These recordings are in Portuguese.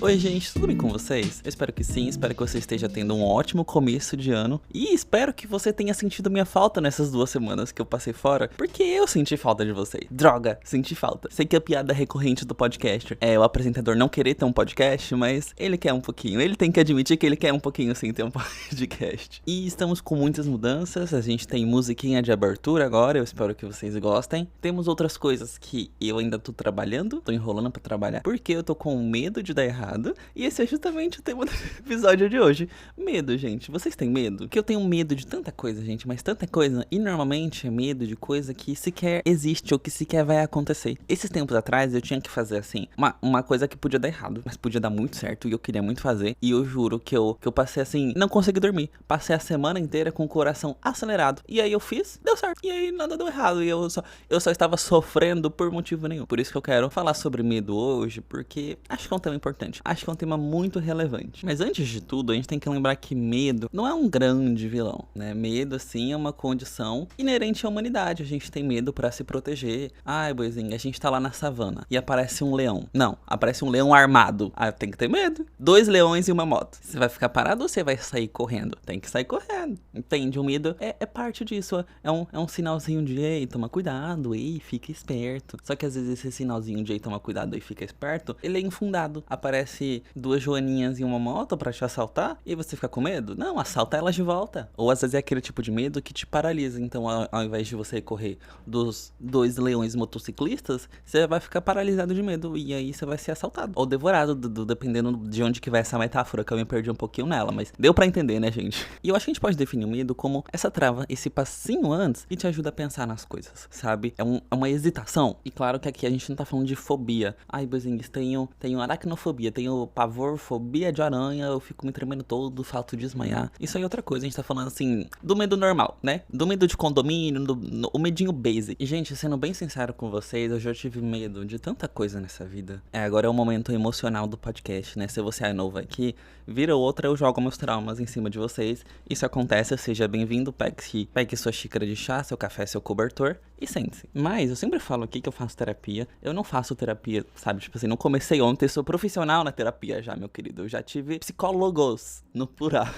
Oi gente, tudo bem com vocês? Eu espero que sim, espero que você esteja tendo um ótimo começo de ano. E espero que você tenha sentido minha falta nessas 2 semanas que eu passei fora, porque eu senti falta de vocês. Droga, senti falta. Sei que a piada recorrente do podcast é o apresentador não querer ter um podcast, mas ele quer um pouquinho. Ele tem que admitir que ele quer um pouquinho sem ter um podcast. E estamos com muitas mudanças, a gente tem musiquinha de abertura agora, eu espero que vocês gostem. Temos outras coisas que eu ainda tô trabalhando, tô enrolando pra trabalhar, porque eu tô com medo de dar errado. E esse é justamente o tema do episódio de hoje. Medo, gente. Vocês têm medo? Porque eu tenho medo de tanta coisa, gente, mas tanta coisa. E normalmente é medo de coisa que sequer existe ou que sequer vai acontecer. Esses tempos atrás eu tinha que fazer assim, uma coisa que podia dar errado, mas podia dar muito certo e eu queria muito fazer. E eu juro que eu passei assim, não consegui dormir. Passei a semana inteira com o coração acelerado. E aí eu fiz, deu certo. E aí nada deu errado. E eu só estava sofrendo por motivo nenhum. Por isso que eu quero falar sobre medo hoje, porque acho que é um tema importante. Acho que é um tema muito relevante. Mas antes de tudo, a gente tem que lembrar que medo não é um grande vilão, né? Medo, assim, é uma condição inerente à humanidade. A gente tem medo pra se proteger. Ai, boizinho, a gente tá lá na savana e aparece um leão. Não, aparece um leão armado. Ah, tem que ter medo. 2 leões e uma moto. Você vai ficar parado ou você vai sair correndo? Tem que sair correndo. Entende? O medo é parte disso. É um sinalzinho de, ei, toma cuidado, ei, fica esperto. Só que às vezes esse sinalzinho de, ei, toma cuidado e fica esperto, ele é infundado. Aparece 2 joaninhas em uma moto pra te assaltar e você fica com medo? Não, assalta elas de volta. Ou às vezes é aquele tipo de medo que te paralisa. Então, ao invés de você correr dos 2 leões motociclistas, você vai ficar paralisado de medo e aí você vai ser assaltado. Ou devorado, dependendo de onde que vai essa metáfora, que eu me perdi um pouquinho nela, mas deu pra entender, né, gente? E eu acho que a gente pode definir o medo como essa trava, esse passinho antes que te ajuda a pensar nas coisas, sabe? É uma hesitação. E claro que aqui a gente não tá falando de fobia. Ai, boizinhos, tenho aracnofobia, tenho pavor, fobia de aranha, eu fico me tremendo todo, falto de desmaiar. Isso aí é outra coisa, a gente tá falando assim, do medo normal, né? Do medo de condomínio, o medinho basic. E gente, sendo bem sincero com vocês, eu já tive medo de tanta coisa nessa vida. Agora é o momento emocional do podcast, né? Se você é novo aqui, vira outra, eu jogo meus traumas em cima de vocês. Isso acontece, seja bem-vindo, pegue sua xícara de chá, seu café, seu cobertor e sente-se. Mas eu sempre falo aqui que eu faço terapia. Eu não faço terapia, sabe? Tipo assim, não comecei ontem, sou profissional na terapia já, meu querido. Eu já tive psicólogos no plural.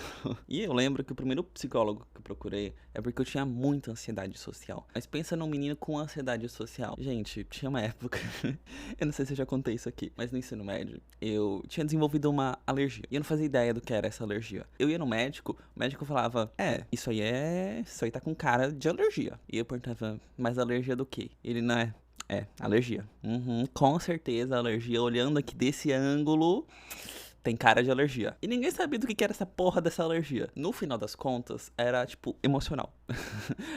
E eu lembro que o primeiro psicólogo que eu procurei é porque eu tinha muita ansiedade social. Mas pensa num menino com ansiedade social. Gente, tinha uma época, eu não sei se eu já contei isso aqui, mas no ensino médio, eu tinha desenvolvido uma alergia. E eu não fazia ideia do que era essa alergia. Eu ia no médico, o médico falava, isso aí tá com cara de alergia. E eu perguntava, mas alergia do quê? Ele, não é... alergia. Com certeza, alergia. Olhando aqui desse ângulo, tem cara de alergia. E ninguém sabia do que era essa porra dessa alergia. No final das contas, era, tipo, emocional.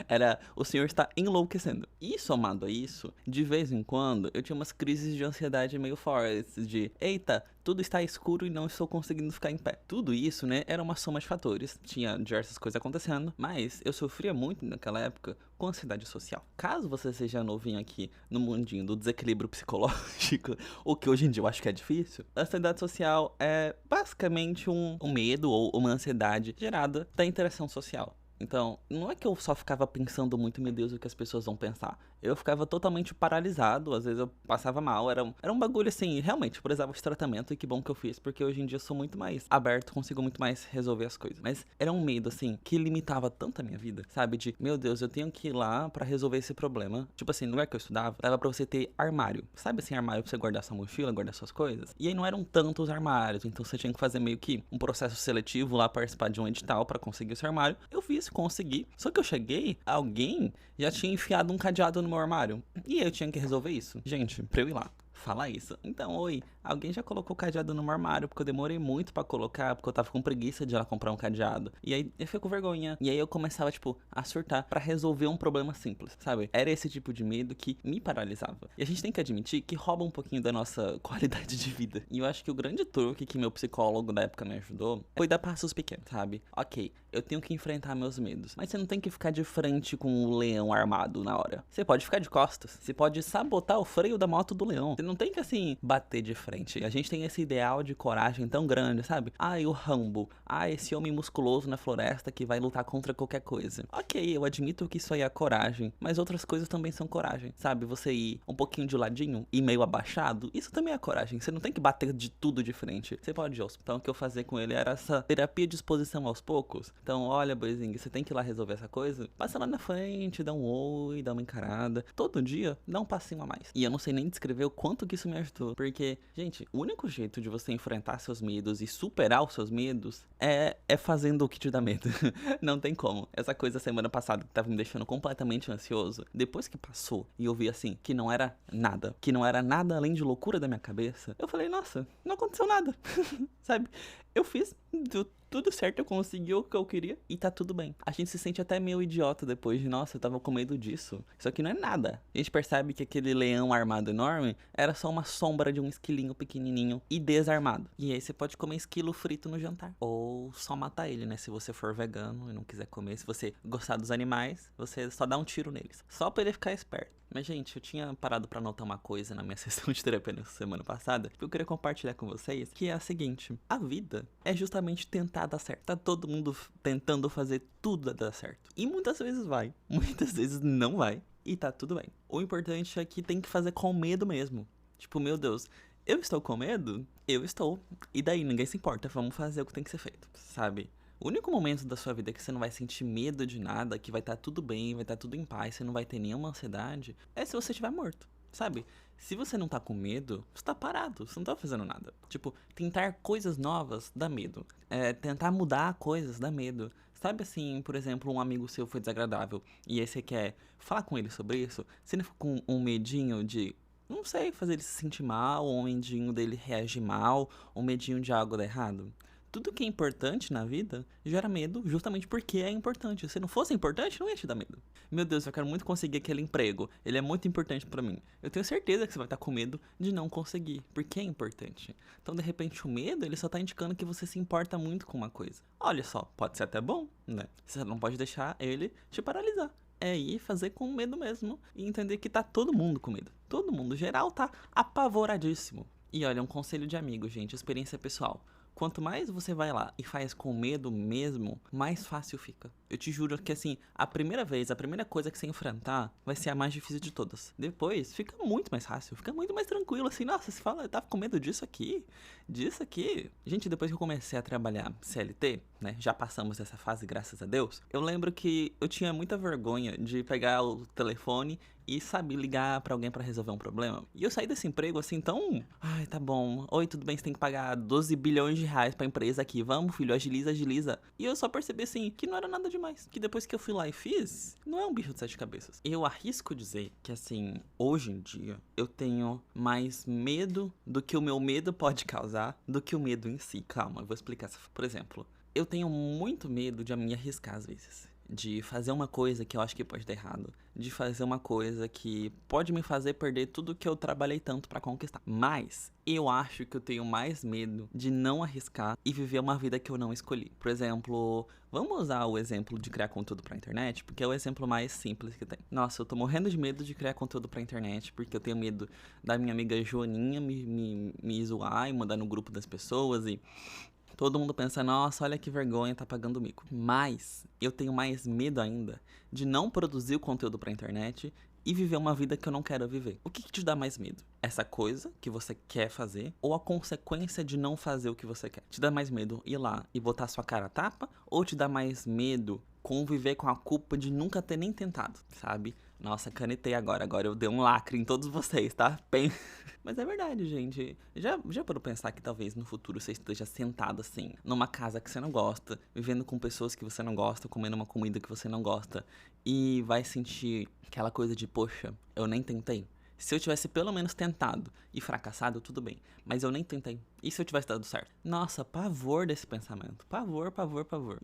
Era, o senhor está enlouquecendo. E somado a isso, de vez em quando, eu tinha umas crises de ansiedade meio fortes. De, eita, tudo está escuro e não estou conseguindo ficar em pé. Tudo isso, né, era uma soma de fatores. Tinha diversas coisas acontecendo, mas eu sofria muito naquela época com ansiedade social. Caso você seja novinho aqui no mundinho do desequilíbrio psicológico, o que hoje em dia eu acho que é difícil, a ansiedade social é basicamente um medo ou uma ansiedade gerada da interação social. Então, não é que eu só ficava pensando muito, meu Deus, o que as pessoas vão pensar. Eu ficava totalmente paralisado, às vezes eu passava mal, era um bagulho assim, realmente, precisava de tratamento e que bom que eu fiz, porque hoje em dia eu sou muito mais aberto, consigo muito mais resolver as coisas. Mas era um medo, assim, que limitava tanto a minha vida, sabe? De, meu Deus, eu tenho que ir lá pra resolver esse problema. Tipo assim, no lugar que eu estudava, dava pra você ter armário. Sabe assim, armário pra você guardar sua mochila, guardar suas coisas? E aí não eram tantos armários, então você tinha que fazer meio que um processo seletivo lá, participar de um edital pra conseguir o seu armário. Eu fiz, consegui. Só que eu cheguei, alguém já tinha enfiado um cadeado no meu armário. E eu tinha que resolver isso. Gente, pra eu ir lá falar isso. Então, oi, alguém já colocou o cadeado no meu armário, porque eu demorei muito pra colocar, porque eu tava com preguiça de ir lá comprar um cadeado. E aí eu fiquei com vergonha. E aí eu começava, tipo, a surtar pra resolver um problema simples, sabe? Era esse tipo de medo que me paralisava. E a gente tem que admitir que rouba um pouquinho da nossa qualidade de vida. E eu acho que o grande truque que meu psicólogo da época me ajudou foi dar passos pequenos, sabe? Ok, eu tenho que enfrentar meus medos. Mas você não tem que ficar de frente com um leão armado na hora. Você pode ficar de costas. Você pode sabotar o freio da moto do leão. Você não tem que, assim, bater de frente. A gente tem esse ideal de coragem tão grande, sabe? O Rambo. Esse homem musculoso na floresta que vai lutar contra qualquer coisa. Ok, eu admito que isso aí é coragem, mas outras coisas também são coragem, sabe? Você ir um pouquinho de ladinho e meio abaixado, isso também é coragem. Você não tem que bater de tudo de frente. Você pode ir ao hospital. O que eu fazia com ele era essa terapia de exposição aos poucos. Então, olha, boizinho, você tem que ir lá resolver essa coisa. Passa lá na frente, dá um oi, dá uma encarada. Todo dia, dá um passinho a mais. E eu não sei nem descrever o quanto que isso me ajudou. Porque, gente, o único jeito de você enfrentar seus medos e superar os seus medos é fazendo o que te dá medo. Não tem como. Essa coisa semana passada que tava me deixando completamente ansioso, depois que passou e eu vi assim, que não era nada além de loucura da minha cabeça, eu falei, nossa, não aconteceu nada. Sabe? Eu fiz tudo certo, eu consegui o que eu queria e tá tudo bem. A gente se sente até meio idiota depois de, nossa, eu tava com medo disso. Isso aqui não é nada. A gente percebe que aquele leão armado enorme era só uma sombra de um esquilinho pequenininho e desarmado. E aí você pode comer esquilo frito no jantar. Ou só matar ele, né? Se você for vegano e não quiser comer. Se você gostar dos animais, você só dá um tiro neles. Só pra ele ficar esperto. Mas, gente, eu tinha parado pra anotar uma coisa na minha sessão de terapia na semana passada que eu queria compartilhar com vocês, que é a seguinte: a vida é justamente tentar dar certo. Tá todo mundo tentando fazer tudo dar certo. E muitas vezes vai, muitas vezes não vai. E tá tudo bem. O importante é que tem que fazer com medo mesmo. Tipo, meu Deus, eu estou com medo? Eu estou. E daí, ninguém se importa, vamos fazer o que tem que ser feito, sabe? O único momento da sua vida que você não vai sentir medo de nada, que vai estar tudo bem, vai estar tudo em paz, você não vai ter nenhuma ansiedade, é se você estiver morto, sabe? Se você não tá com medo, você tá parado, você não tá fazendo nada. Tipo, tentar coisas novas dá medo. Tentar mudar coisas dá medo. Sabe assim, por exemplo, um amigo seu foi desagradável e aí você quer falar com ele sobre isso, você não fica com um medinho de, não sei, fazer ele se sentir mal, ou um medinho dele reagir mal, ou um medinho de algo dar errado? Tudo que é importante na vida gera medo justamente porque é importante. Se não fosse importante, não ia te dar medo. Meu Deus, eu quero muito conseguir aquele emprego. Ele é muito importante pra mim. Eu tenho certeza que você vai estar com medo de não conseguir, porque é importante. Então, de repente, o medo, ele só tá indicando que você se importa muito com uma coisa. Olha só, pode ser até bom, né? Você não pode deixar ele te paralisar. É ir fazer com medo mesmo e entender que tá todo mundo com medo. Todo mundo, geral, tá apavoradíssimo. E olha, um conselho de amigo, gente, experiência pessoal. Quanto mais você vai lá e faz com medo mesmo, mais fácil fica. Eu te juro que assim, a primeira coisa que você enfrentar vai ser a mais difícil de todas. Depois, fica muito mais fácil, fica muito mais tranquilo, assim, nossa, você fala, eu tava com medo disso aqui. Gente, depois que eu comecei a trabalhar CLT, né, já passamos dessa fase, graças a Deus, eu lembro que eu tinha muita vergonha de pegar o telefone e, sabe, ligar pra alguém pra resolver um problema. E eu saí desse emprego assim tão, ai, tá bom, oi, tudo bem, você tem que pagar 12 bilhões de reais pra empresa aqui, vamos filho, agiliza. E eu só percebi assim, que não era nada demais. Que depois que eu fui lá e fiz, não é um bicho de 7 cabeças. Eu arrisco dizer que assim, hoje em dia, eu tenho mais medo do que o meu medo pode causar do que o medo em si. Calma, eu vou explicar. Por exemplo, eu tenho muito medo de me arriscar às vezes. De fazer uma coisa que eu acho que pode dar errado. De fazer uma coisa que pode me fazer perder tudo que eu trabalhei tanto pra conquistar. Mas eu acho que eu tenho mais medo de não arriscar e viver uma vida que eu não escolhi. Por exemplo, vamos usar o exemplo de criar conteúdo pra internet, porque é o exemplo mais simples que tem. Nossa, eu tô morrendo de medo de criar conteúdo pra internet, porque eu tenho medo da minha amiga Joaninha me zoar e mandar no grupo das pessoas e todo mundo pensa, nossa, olha que vergonha, tá pagando mico. Mas eu tenho mais medo ainda de não produzir o conteúdo pra internet e viver uma vida que eu não quero viver. O que te dá mais medo? Essa coisa que você quer fazer ou a consequência de não fazer o que você quer? Te dá mais medo ir lá e botar sua cara a tapa? Ou te dá mais medo conviver com a culpa de nunca ter nem tentado, sabe? Nossa, canetei agora eu dei um lacre em todos vocês, tá? Bem... Mas é verdade, gente. Já parou pensar que talvez no futuro você esteja sentado assim, numa casa que você não gosta, vivendo com pessoas que você não gosta, comendo uma comida que você não gosta, e vai sentir aquela coisa de, poxa, eu nem tentei. Se eu tivesse pelo menos tentado e fracassado, tudo bem. Mas eu nem tentei. E se eu tivesse dado certo? Nossa, pavor desse pensamento. Pavor.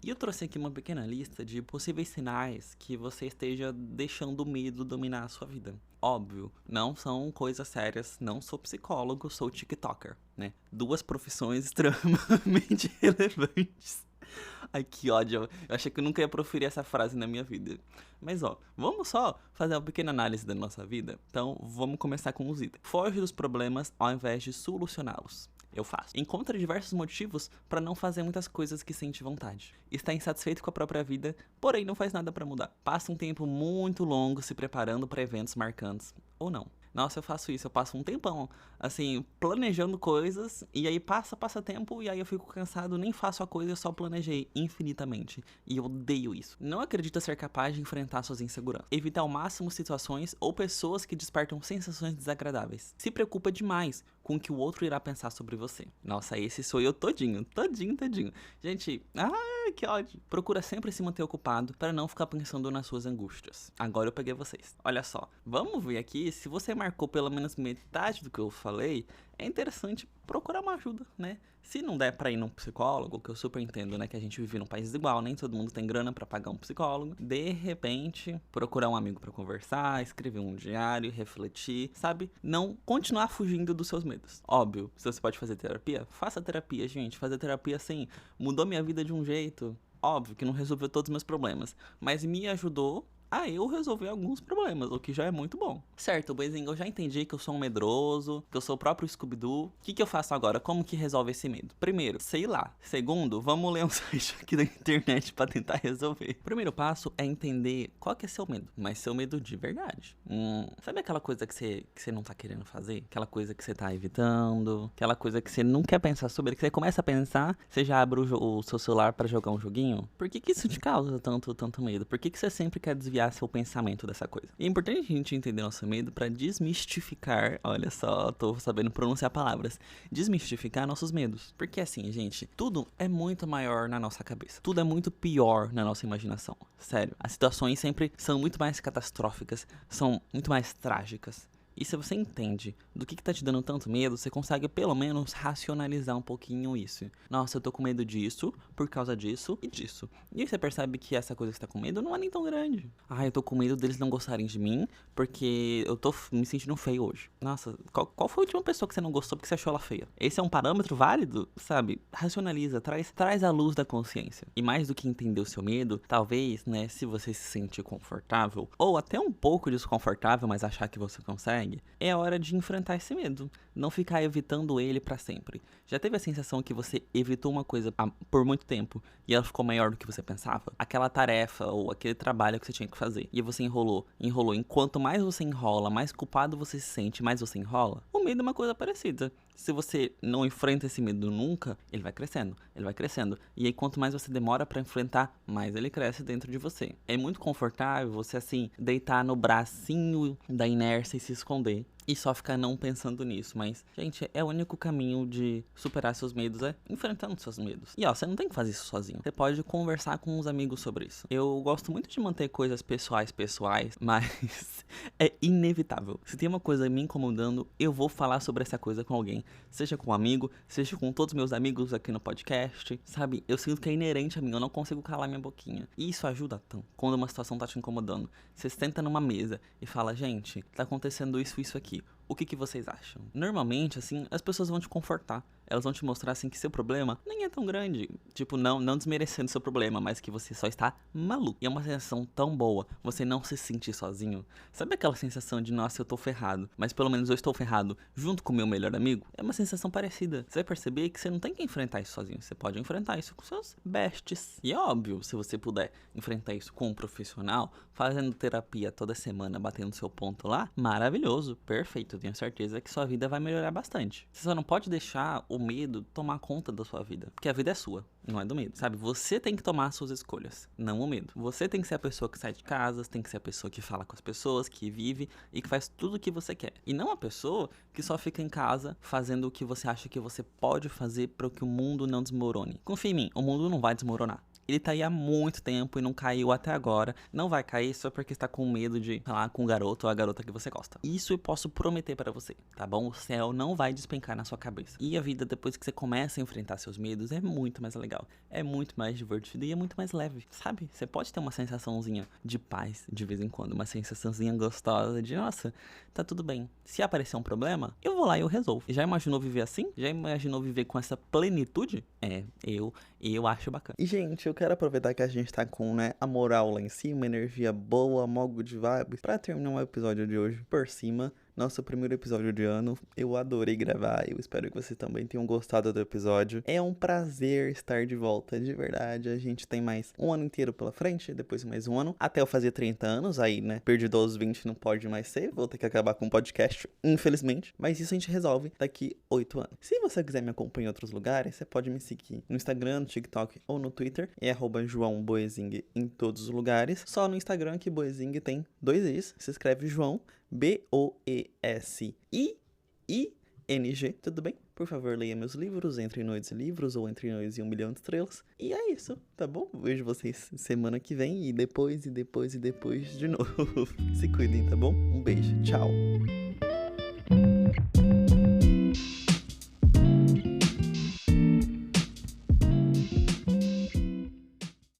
E eu trouxe aqui uma pequena lista de possíveis sinais que você esteja deixando o medo dominar a sua vida. Óbvio, não são coisas sérias, não sou psicólogo, sou tiktoker, né? 2 profissões extremamente relevantes. Ai, que ódio. Eu achei que eu nunca ia proferir essa frase na minha vida. Mas ó, vamos só fazer uma pequena análise da nossa vida? Então, vamos começar com os itens. Foge dos problemas ao invés de solucioná-los. Eu faço. Encontra diversos motivos pra não fazer muitas coisas que sente vontade. Está insatisfeito com a própria vida, porém não faz nada pra mudar. Passa um tempo muito longo se preparando pra eventos marcantes, ou não. Nossa, eu faço isso, eu passo um tempão, assim, planejando coisas, e aí passa tempo, e aí eu fico cansado, nem faço a coisa, eu só planejei infinitamente. E eu odeio isso. Não acredita ser capaz de enfrentar suas inseguranças. Evita ao máximo situações ou pessoas que despertam sensações desagradáveis. Se preocupa demais com o que o outro irá pensar sobre você. Nossa, esse sou eu todinho. Gente, que ódio. Procura sempre se manter ocupado para não ficar pensando nas suas angústias. Agora eu peguei vocês. Olha só, vamos ver aqui, se você marcou pelo menos metade do que eu falei, é interessante procurar uma ajuda, né? Se não der pra ir num psicólogo, que eu super entendo, né, que a gente vive num país desigual, nem todo mundo tem grana pra pagar um psicólogo, de repente, procurar um amigo pra conversar, escrever um diário, refletir, sabe? Não continuar fugindo dos seus medos. Óbvio, se você pode fazer terapia, faça terapia, gente. Fazer terapia, assim, mudou minha vida de um jeito. Óbvio que não resolveu todos os meus problemas, mas me ajudou a eu resolver alguns problemas, o que já é muito bom. Certo, Boizinho, eu já entendi que eu sou um medroso, que eu sou o próprio Scooby-Doo. O que eu faço agora? Como que resolve esse medo? Primeiro, sei lá. Segundo, vamos ler um site aqui da internet pra tentar resolver. O primeiro passo é entender qual que é seu medo, mas seu medo de verdade. Sabe aquela coisa que você não tá querendo fazer? Aquela coisa que você tá evitando? Aquela coisa que você não quer pensar sobre, que você começa a pensar, você já abre o seu celular pra jogar um joguinho? Por que isso te causa tanto medo? Por que você sempre quer desviar seu pensamento dessa coisa? E é importante a gente entender nosso medo pra desmistificar, olha só, tô sabendo pronunciar palavras, desmistificar nossos medos. Porque assim, gente, tudo é muito maior na nossa cabeça. Tudo é muito pior na nossa imaginação. Sério, as situações sempre são muito mais catastróficas, são muito mais trágicas. E se você entende do que tá te dando tanto medo, você consegue pelo menos racionalizar um pouquinho isso. Nossa, eu tô com medo disso, por causa disso e disso. E aí você percebe que essa coisa que você tá com medo não é nem tão grande. Ah, eu tô com medo deles não gostarem de mim, porque eu tô me sentindo feio hoje. Nossa, qual foi a última pessoa que você não gostou porque você achou ela feia? Esse é um parâmetro válido? Sabe? Racionaliza, traz a luz da consciência. E mais do que entender o seu medo, talvez, né, se você se sentir confortável, ou até um pouco desconfortável, mas achar que você consegue, é a hora de enfrentar esse medo. Não ficar evitando ele pra sempre. Já teve a sensação que você evitou uma coisa por muito tempo e ela ficou maior do que você pensava? Aquela tarefa ou aquele trabalho que você tinha que fazer e você enrolou. Enquanto mais você enrola, mais culpado você se sente, mais você enrola. O medo é uma coisa parecida. Se você não enfrenta esse medo nunca, ele vai crescendo, ele vai crescendo. E aí quanto mais você demora pra enfrentar, mais ele cresce dentro de você. É muito confortável você assim, deitar no bracinho da inércia e se esconder. E só ficar não pensando nisso, mas, gente, é o único caminho de superar seus medos, é enfrentando seus medos. E ó, você não tem que fazer isso sozinho, você pode conversar com uns amigos sobre isso. Eu gosto muito de manter coisas pessoais, mas é inevitável. Se tem uma coisa me incomodando, eu vou falar sobre essa coisa com alguém, seja com um amigo, seja com todos os meus amigos aqui no podcast, sabe? Eu sinto que é inerente a mim, eu não consigo calar minha boquinha. E isso ajuda tanto. Quando uma situação tá te incomodando, você senta numa mesa e fala, gente, tá acontecendo isso aqui. O que vocês acham? Normalmente, assim, as pessoas vão te confortar. Elas vão te mostrar, assim, que seu problema nem é tão grande. Tipo, não desmerecendo seu problema, mas que você só está maluco. E é uma sensação tão boa, você não se sentir sozinho. Sabe aquela sensação de, nossa, eu tô ferrado, mas pelo menos eu estou ferrado junto com o meu melhor amigo? É uma sensação parecida. Você vai perceber que você não tem que enfrentar isso sozinho. Você pode enfrentar isso com seus besties. E é óbvio, se você puder enfrentar isso com um profissional, fazendo terapia toda semana, batendo seu ponto lá, maravilhoso, perfeito. Tenho certeza que sua vida vai melhorar bastante. Você só não pode deixar o medo tomar conta da sua vida, porque a vida é sua, não é do medo, sabe? Você tem que tomar as suas escolhas, não o medo. Você tem que ser a pessoa que sai de casa, tem que ser a pessoa que fala com as pessoas, que vive e que faz tudo o que você quer. E não a pessoa que só fica em casa fazendo o que você acha que você pode fazer para que o mundo não desmorone. Confia em mim, o mundo não vai desmoronar. Ele tá aí há muito tempo e não caiu até agora. Não vai cair só porque está com medo de falar com o garoto ou a garota que você gosta. Isso eu posso prometer pra você, tá bom? O céu não vai despencar na sua cabeça. E a vida, depois que você começa a enfrentar seus medos, é muito mais legal. É muito mais divertido e é muito mais leve, sabe? Você pode ter uma sensaçãozinha de paz de vez em quando. Uma sensaçãozinha gostosa de, nossa, tá tudo bem. Se aparecer um problema, eu vou lá e eu resolvo. Já imaginou viver assim? Já imaginou viver com essa plenitude? Eu acho bacana. E, gente, eu quero aproveitar que a gente tá com, né, a moral lá em cima, energia boa, mogo de vibes, pra terminar o episódio de hoje por cima. Nosso primeiro episódio de ano, eu adorei gravar, eu espero que vocês também tenham gostado do episódio. É um prazer estar de volta, de verdade. A gente tem mais um ano inteiro pela frente, depois mais um ano, até eu fazer 30 anos, aí, né, perdido aos 20 não pode mais ser, vou ter que acabar com o podcast, infelizmente. Mas isso a gente resolve daqui 8 anos. Se você quiser me acompanhar em outros lugares, você pode me seguir no Instagram, no TikTok ou no Twitter, é @JoãoBoezing em todos os lugares. Só no Instagram que Boezing tem 2 Is, se escreve João, Boesing, tudo bem? Por favor, leia meus livros, Entre Noites e Livros ou Entre Noites e 1.000.000 de Estrelas. E é isso, tá bom? Vejo vocês semana que vem e depois de novo. Se cuidem, tá bom? Um beijo, tchau!